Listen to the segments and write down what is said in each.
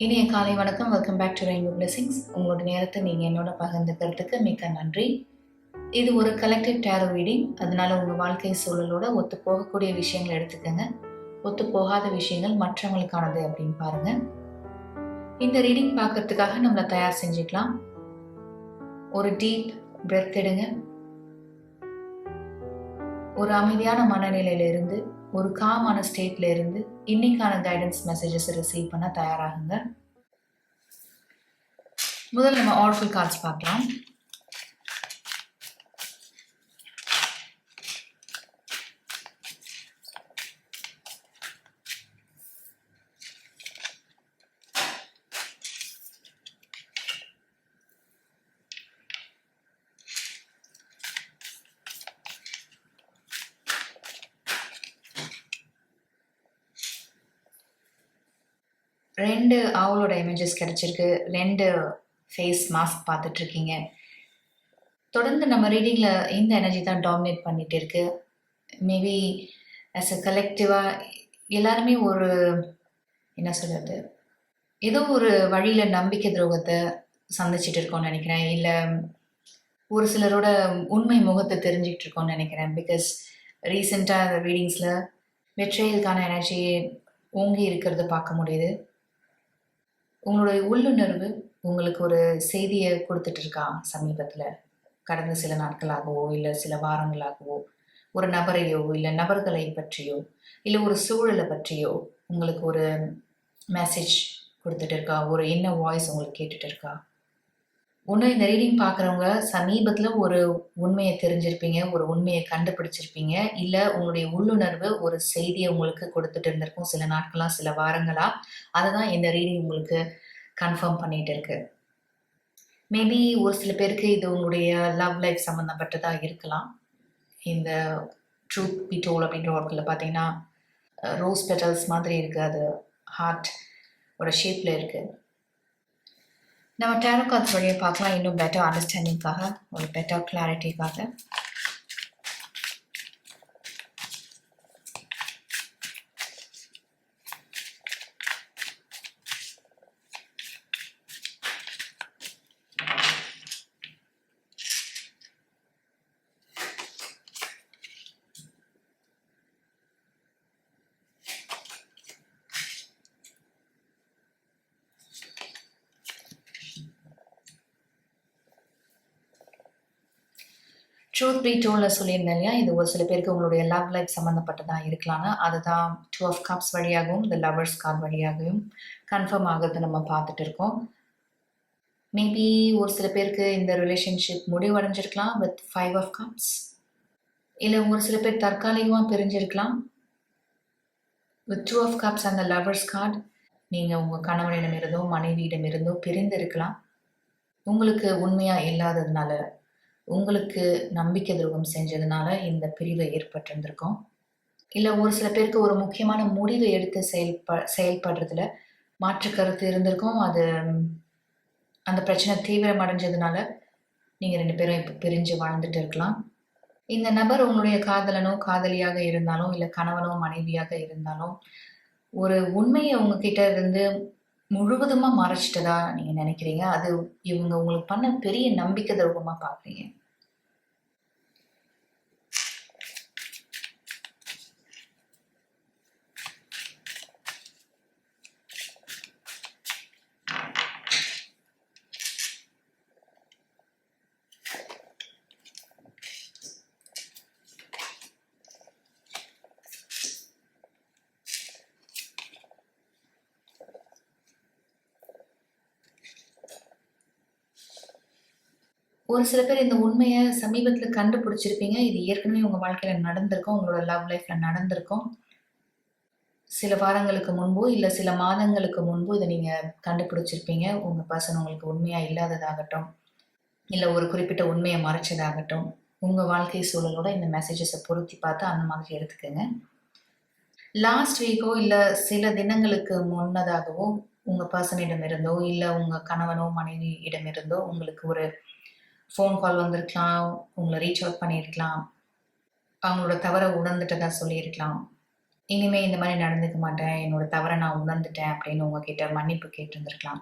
இனிய காலை வணக்கம். Welcome back to rainbow blessings. உங்களோட நேரத்தை நீங்கள் என்னோட பகிர்ந்துக்கிறதுக்கு மிக்க நன்றி. இது ஒரு கலெக்டிவ் டேரோ ரீடிங். அதனால உங்கள் வாழ்க்கை சூழலோட ஒத்து போகக்கூடிய விஷயங்களை எடுத்துக்கோங்க. ஒத்து போகாத விஷயங்கள் மற்றவங்களுக்கானது அப்படின்னு பாருங்க. இந்த ரீடிங் பார்க்கறதுக்காக நம்மளை தயார் செஞ்சுக்கலாம். ஒரு டீப் பிரெத் எடுங்க. ஒரு அமைதியான மனநிலையில இருந்து, ஒரு காமான ஸ்டேட்ல இருந்து இன்னைக்கான கைடன்ஸ் மெசேஜஸ் ரிசீவ் பண்ண தயாராகுங்க. முதல்ல நம்ம ஆரக்கிள் கார்ட்ஸ் பார்க்கலாம். ரெண்டு ஆவலோட இமேஜஸ் கிடைச்சிருக்கு. ரெண்டு ஃபேஸ் மாஸ்க் பார்த்துட்டு இருக்கீங்க. தொடர்ந்து நம்ம ரீடிங்கில் இந்த எனர்ஜி தான் டாமினேட் பண்ணிட்டு இருக்கு. மேபி ஆஸ் அ கலெக்டிவாக எல்லாருமே ஒரு என்ன சொல்கிறது, ஏதோ ஒரு வழியில் நம்பிக்கை துரோகத்தை சந்திச்சுட்டு இருக்கோம்னு நினைக்கிறேன். இல்லை ஒரு சிலரோட உண்மை முகத்தை தெரிஞ்சுக்கிட்டு இருக்கோம்னு நினைக்கிறேன். பிகாஸ் ரீசெண்டாக ரீடிங்ஸில் வெற்றியலுக்கான எனர்ஜி ஓங்கி இருக்கிறத பார்க்க முடியுது. உங்களுடைய உள்ளுணர்வு உங்களுக்கு ஒரு செய்தியை கொடுத்துட்டு இருக்கா. சமீபத்தில் கடந்த சில நாட்களாகவோ இல்லை சில வாரங்களாகவோ ஒரு நபரையோ இல்லை நபர்களை பற்றியோ இல்லை ஒரு சூழலை பற்றியோ உங்களுக்கு ஒரு மெசேஜ் கொடுத்துட்டு இருக்கா. ஒரு என்ன வாய்ஸ் உங்களுக்கு கேட்டுட்டு இருக்கா. ஒன்று இந்த ரீடிங் பார்க்குறவங்க சமீபத்தில் ஒரு உண்மையை தெரிஞ்சிருப்பீங்க, ஒரு உண்மையை கண்டுபிடிச்சிருப்பீங்க. இல்லை உங்களுடைய உள்ளுணர்வு ஒரு செய்தியை உங்களுக்கு கொடுத்துட்டு இருந்திருக்கும் சில நாட்களாக சில வாரங்களாக. அதை தான் இந்த ரீடிங் உங்களுக்கு கன்ஃபார்ம் பண்ணிட்டு இருக்கு. மேபி ஒரு சில பேருக்கு இது உங்களுடைய லவ் லைஃப் சம்மந்தப்பட்டதாக இருக்கலாம். இந்த ட்ரூத் பி டோல் அப்படின்ற ஒர்க்கில் பார்த்தீங்கன்னா ரோஸ் பெட்டல்ஸ் மாதிரி இருக்குது. அது ஹார்ட் ஒரு ஷேப்பில் இருக்குது. நம்ம டேரோ கார்ட்ஸ் வழியை பார்க்கலாம். இன்னும் பெட்டர் அண்டர்ஸ்டாண்டிங்காக, ஒரு பெட்டர் கிளாரிட்டிக்காக. ட்ரூத் பி டோல்ல சொல்லியிருந்தேன் இல்லையா, இது ஒரு சில பேருக்கு உங்களுடைய லவ் லைஃப் சம்மந்தப்பட்டதாக இருக்கலாம்னு. அதுதான் 2 of Cups வழியாகவும் இந்த லவர்ஸ் கார்டு வழியாகவும் கன்ஃபார்ம் ஆகிறது நம்ம பார்த்துட்டு இருக்கோம். மேபி ஒரு சில பேருக்கு இந்த ரிலேஷன்ஷிப் முடிவடைஞ்சிருக்கலாம் வித் 5 of Cups. இல்லை ஒரு சில பேர் தற்காலிகமாக பிரிஞ்சிருக்கலாம் வித் 2 of Cups அந்த லவர்ஸ் கார்டு. நீங்கள் உங்கள் கணவனிடமிருந்தோ மனைவியிடமிருந்தோ பிரிந்து இருக்கலாம். உங்களுக்கு உண்மையாக இல்லாததுனால, உங்களுக்கு நம்பிக்கை துரோகம் செஞ்சதுனால இந்த பிரிவு ஏற்பட்டிருந்திருக்கும். இல்லை ஒரு சில பேருக்கு ஒரு முக்கியமான முடிவை எடுத்து செயல்படுறதுல மாற்று கருத்து இருந்திருக்கும். அது அந்த பிரச்சனை தீவிரம் அடைஞ்சதுனால நீங்கள் 2 பேரும் இப்போ பிரிஞ்சு வாழ்ந்துட்டு இருக்கலாம். இந்த நபர் உங்களுடைய காதலனோ காதலியாக இருந்தாலும் இல்லை கணவனோ மனைவியாக இருந்தாலும் ஒரு உண்மையை உங்ககிட்ட இருந்து முழுவதுமாக மறைச்சிட்டதா நீங்கள் நினைக்கிறீங்க. அது இவங்க உங்களுக்கு பண்ண பெரிய நம்பிக்கை துரோகமாக பார்க்குறீங்க. ஒரு சில பேர் இந்த உண்மையை சமீபத்தில் கண்டுபிடிச்சிருப்பீங்க. இது ஏற்கனவே உங்கள் வாழ்க்கையில் நடந்திருக்கும், உங்களோட லவ் லைஃப்பில் நடந்திருக்கும். சில வாரங்களுக்கு முன்போ இல்லை சில மாதங்களுக்கு முன்போ இதை நீங்கள் கண்டுபிடிச்சிருப்பீங்க. உங்கள் பர்சன் உங்களுக்கு உண்மையாக இல்லாததாகட்டும், இல்லை ஒரு குறிப்பிட்ட உண்மையை மறைச்சதாகட்டும், உங்கள் வாழ்க்கை சூழலோட இந்த மெசேஜஸை பொருத்தி பார்த்து அந்த மாதிரி எடுத்துக்கோங்க. லாஸ்ட் வீக்கோ இல்லை சில தினங்களுக்கு முன்னதாகவோ உங்கள் பர்சனிடமிருந்தோ இல்லை உங்கள் கணவனோ மனைவி இடமிருந்தோ உங்களுக்கு ஒரு ஃபோன் கால் வந்திருக்கலாம், உங்களை ரீச் அவுட் பண்ணியிருக்கலாம், அவங்களோட தவறை உணர்ந்துட்டதா சொல்லியிருக்கலாம். இனிமே இந்த மாதிரி நடந்துக்க மாட்டேன், என்னோட தவறை நான் உணர்ந்துட்டேன் அப்படின்னு உங்ககிட்ட மன்னிப்பு கேட்டிருந்திருக்கலாம்.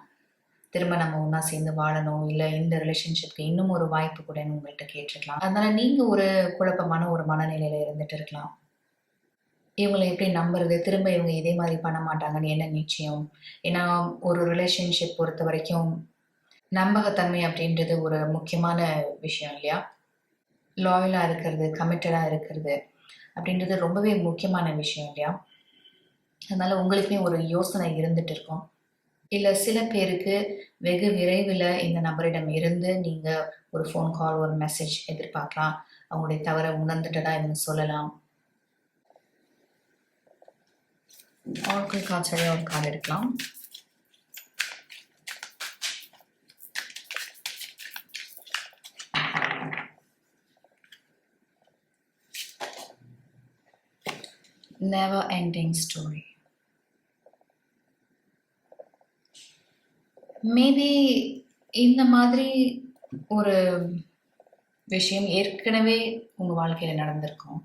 திரும்ப நம்ம ஒண்ணா சேர்ந்து வாழணும், இல்ல இந்த ரிலேஷன்ஷிப்க்கு இன்னும் ஒரு வாய்ப்பு கூடன்னு உங்கள்ட்ட கேட்டிருக்கலாம். அதனால நீங்க ஒரு குழப்பமான ஒரு மனநிலையில இருந்துட்டு இருக்கலாம். இவங்கள எப்படி நம்புறது? திரும்ப இவங்க இதே மாதிரி பண்ண மாட்டாங்கன்னு என்ன நிச்சயம்? ஏன்னா ஒரு ரிலேஷன்ஷிப் பொறுத்தவரைக்கும் நம்பகத்தன்மை அப்படின்றது ஒரு முக்கியமான விஷயம் இல்லையா? லாயலா இருக்கிறது, கமிட்டடா இருக்கிறது அப்படின்றது ரொம்பவே முக்கியமான விஷயம் இல்லையா? அதனால உங்களுக்குமே ஒரு யோசனை இருந்துட்டு இருக்கும். இல்ல சில பேருக்கு வெகு விரைவில இந்த நபரிடம் இருந்து நீங்க ஒரு ஃபோன் கால், ஒரு மெசேஜ் எதிர்பார்க்கலாம். அவங்களுடைய தவற உணர்ந்துட்டதா இவங்க சொல்லலாம். ஆராக்கிள் கார்ட்ஸ் வழியா ஒரு கார்டு எடுக்கலாம். Never ending story. மேபி இந்த மாதிரி ஒரு விஷயம் ஏற்கனவே உங்க வாழ்க்கையில நடந்திருக்கும்.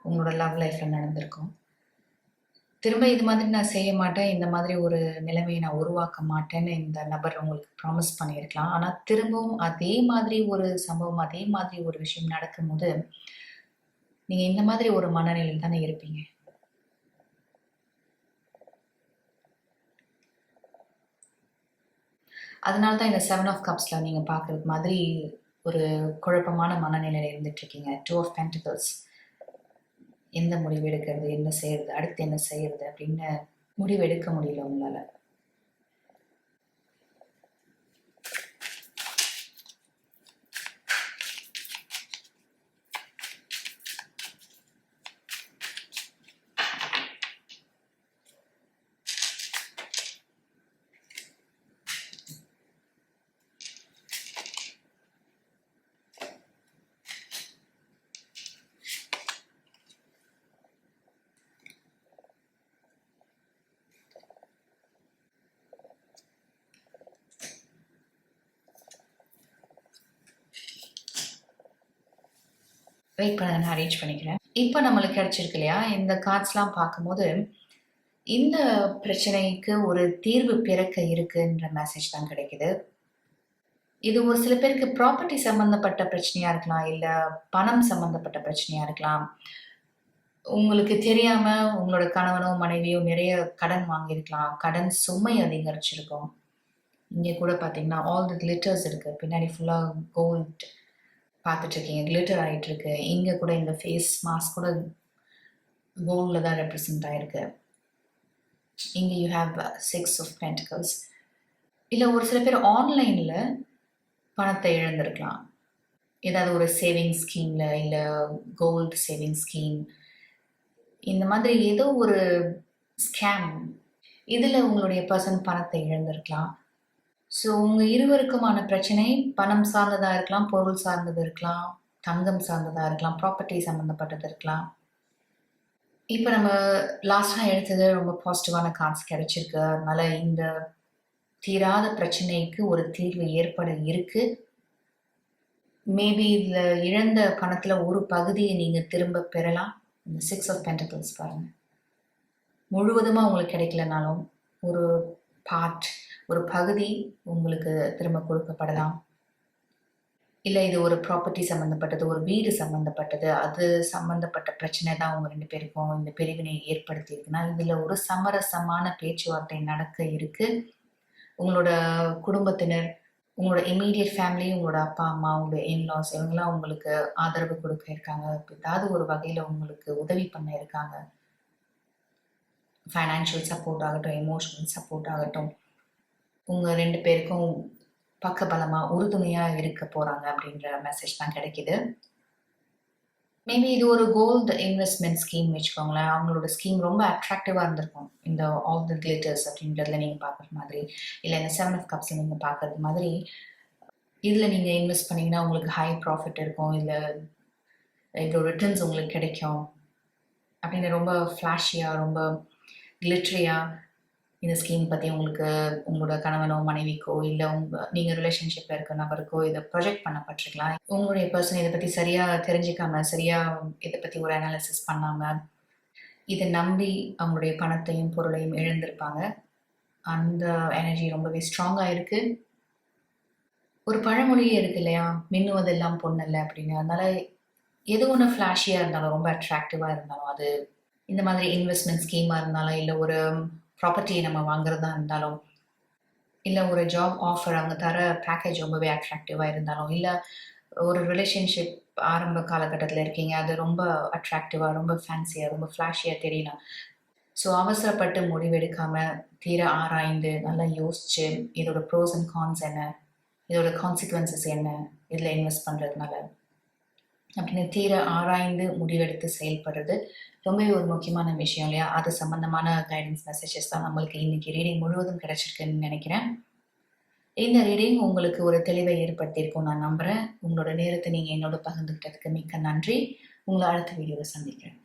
உங்களோட லவ் லைஃப்ல நடந்திருக்கும். திரும்ப இது மாதிரி நான் செய்ய மாட்டேன், இந்த மாதிரி ஒரு நிலைமையை நான் உருவாக்க மாட்டேன்னு இந்த நபர் உங்களுக்கு ப்ராமிஸ் பண்ணியிருக்கலாம். ஆனா திரும்பவும் அதே மாதிரி ஒரு சம்பவம், அதே மாதிரி ஒரு விஷயம் நடக்கும்போது, நீங்க இந்த மாதிரி ஒரு மனநிலையில தானே இருப்பீங்க. அதனால தான் இந்த 7 ஆஃப் கப்ஸ்ல நீங்க பார்க்குறது மாதிரி ஒரு குழப்பமான மனநிலையில இருந்துட்டு இருக்கீங்க. 2 ஆஃப் பென்டிகல்ஸ். எந்த முடிவு எடுக்கிறது? என்ன செய்றது? அடுத்து என்ன செய்றது? அப்படின்னு முடிவு எடுக்க முடியல உங்களால. வெயிட் பண்ணுங்க, நான் அரேஞ்ச் பண்ணிக்கிறேன். இப்போ நம்மளுக்கு கிடைச்சிருக்கு இல்லையா? இந்த கார்ட்ஸ்லாம் பார்க்கும்போது, இந்த பிரச்சனைக்கு ஒரு தீர்வு பிறக்க இருக்குன்ற மெசேஜ் தான் கிடைக்குது. இது ஒரு சில பேருக்கு ப்ராப்பர்ட்டி சம்மந்தப்பட்ட பிரச்சனையா இருக்கலாம், இல்ல பணம் சம்மந்தப்பட்ட பிரச்சனையா இருக்கலாம். உங்களுக்கு தெரியாம உங்களோட கணவனோ, மனைவியோ நிறைய கடன் வாங்கியிருக்கலாம். கடன் சுமை அதிகரிச்சிருக்கும். இங்க கூட பார்த்தீங்கன்னா, ஆல் தி கிளிட்டர்ஸ் இருக்கு. பின்னாடி ஃபுல்லா கோல்ட் பார்த்துட்டு இருக்கீங்க. கிளிட்டர் ஆயிட்டு இருக்கு. இங்க கூட இந்த ஃபேஸ் மாஸ்க் கூட கோல்ட்ல தான் ரெப்ரசன்ட் ஆயிருக்கு. இங்க யூ ஹேவ் 6 ஆஃப் பென்டிகல்ஸ். இல்ல ஒரு சில பேர் ஆன்லைன்ல பணத்தை இழந்திருக்கலாம். ஏதாவது ஒரு சேவிங் ஸ்கீம்ல, இல்ல கோல்ட் சேவிங் ஸ்கீம், இந்த மாதிரி ஏதோ ஒரு ஸ்கேம், இதுல உங்களுடைய பர்சன் பணத்தை இழந்திருக்கலாம். ஸோ உங்க இருவருக்குமான பிரச்சனை பணம் சார்ந்ததா இருக்கலாம், பொருள் சார்ந்தது இருக்கலாம், தங்கம் சார்ந்ததா இருக்கலாம், ப்ராப்பர்ட்டி சம்மந்தப்பட்டது இருக்கலாம். இப்போ நம்ம லாஸ்டா எடுத்தது ரொம்ப பாசிட்டிவான கார்ட்ஸ் கிடைச்சிருக்கு. அதனால இந்த தீராத பிரச்சனைக்கு ஒரு தீர்வு ஏற்பட இருக்கு. மேபி இதுல இழந்த பணத்துல ஒரு பகுதியை நீங்க திரும்ப பெறலாம். இந்த 6 ஆஃப் பென்டிகல்ஸ் பாருங்க. முழுவதுமா உங்களுக்கு கிடைக்கலனாலும், ஒரு பார்ட், ஒரு பகுதி உங்களுக்கு திரும்ப கொடுக்கப்படலாம். இல்ல இது ஒரு ப்ராப்பர்ட்டி சம்மந்தப்பட்டது, ஒரு வீடு சம்மந்தப்பட்டது, அது சம்மந்தப்பட்ட பிரச்சனை தான் உங்க 2 பேருக்கும் இந்த பிரிவினை ஏற்படுத்தியிருக்குன்னா, இதுல ஒரு சமரசமான பேச்சுவார்த்தை நடக்க இருக்கு. உங்களோட குடும்பத்தினர், உங்களோட இம்மீடியட் ஃபேமிலி, உங்களோட அப்பா, அம்மா, உங்களோட இன்லாஸ் இவங்கலாம் உங்களுக்கு ஆதரவு கொடுக்க இருக்காங்க. ஏதாவது ஒரு வகையில உங்களுக்கு உதவி பண்ண இருக்காங்க. ஃபைனான்ஷியல் சப்போர்ட் ஆகட்டும், எமோஷனல் சப்போர்ட் ஆகட்டும். உங்க 2 பேருக்கும் பக்கபலமா, உறுதுணையா இருக்க போறாங்க அப்படின்ற மெசேஜ் தான் கிடைக்குது. மேபி இது ஒரு கோல்டு இன்வெஸ்ட்மெண்ட் ஸ்கீம் வச்சுக்கோங்களேன். அவங்களோட ஸ்கீம் ரொம்ப அட்ராக்டிவா இருந்திருக்கும். இந்த ஆல் தி கிளிட்டர்ஸ் அப்படின்றதுல நீங்க பார்க்குற மாதிரி, இல்ல இந்த 7 ஆஃப் கப்ஸ்ல நீங்க பார்க்குறது மாதிரி, இதுல நீங்க இன்வெஸ்ட் பண்ணீங்கன்னா உங்களுக்கு ஹை ப்ராஃபிட் இருக்கும். இல்ல இவ்வளோ ரிட்டர்ன்ஸ் உங்களுக்கு கிடைக்கும். அப்படின்னு ரொம்ப ஃப்ளாஷியா, ரொம்ப கிளிட்டரியா இந்த ஸ்கீம் பத்தி உங்களுக்கு உங்களோட கணவனோ, மனைவிக்கோ, இல்ல நீங்க ரிலேஷன்ஷிப்ல இருக்க நபருக்கோ இத ப்ரொஜெக்ட் பண்ணப்பட்டிருக்கலாம். உங்களுடைய பெர்சன் இத பத்தி சரியா தெரிஞ்சுக்காம, சரியா இத பத்தி ஒரு அனாலிசிஸ் பண்ணாம, இதை நம்பி அவங்களுடைய பணத்தையும் பொருளையும் இழந்திருப்பாங்க. அந்த எனர்ஜி ரொம்பவே ஸ்ட்ராங்காக இருக்கு. ஒரு பழமொழியே இருக்கு இல்லையா, மின்னுவதெல்லாம் பொண்ணல்ல அப்படின்னு. அதனால எது ஒன்று ஃப்ளாஷியாக இருந்தாலும், ரொம்ப அட்ராக்டிவாக இருந்தாலும், அது இந்த மாதிரி இன்வெஸ்ட்மெண்ட் ஸ்கீமாக இருந்தாலும், இல்லை ஒரு ப்ராப்பர்ட்டியை நம்ம வாங்குறதா இருந்தாலும், இல்லை ஒரு ஜாப் ஆஃபர் அவங்க தர பேக்கேஜ் ரொம்பவே அட்ராக்டிவாக இருந்தாலும், இல்லை ஒரு ரிலேஷன்ஷிப் ஆரம்ப காலகட்டத்தில் இருக்கீங்க, அது ரொம்ப அட்ராக்டிவாக, ரொம்ப ஃபேன்சியாக, ரொம்ப ஃப்ளாஷியாக தெரியலாம். ஸோ அவசரப்பட்டு முடிவெடுக்காம தீர ஆராய்ந்து நல்லா யோசிச்சு இதோட ப்ரோஸ் அண்ட் கான்ஸ் என்ன, இதோட கான்சிக்வன்சஸ் என்ன, இதில் இன்வெஸ்ட் பண்ணுறதுனால அப்படின்னு தீர ஆராய்ந்து முடிவெடுத்து செயல்படுறது ரொம்பவே ஒரு முக்கியமான விஷயம் இல்லையா. அது சம்பந்தமான கைடன்ஸ் மெசேஜஸ் தான் நம்மளுக்கு இன்னைக்கு ரீடிங் முழுவதும் கிடைச்சிருக்குன்னு நினைக்கிறேன். இந்த ரீடிங் உங்களுக்கு ஒரு தெளிவை ஏற்படுத்தியிருக்கும் நான் நம்புகிறேன். உங்களோட நேரத்தை நீங்கள் என்னோட பகிர்ந்துக்கிட்டதுக்கு மிக்க நன்றி. உங்களை அடுத்த வீடியோவில் சந்திக்கிறேன்.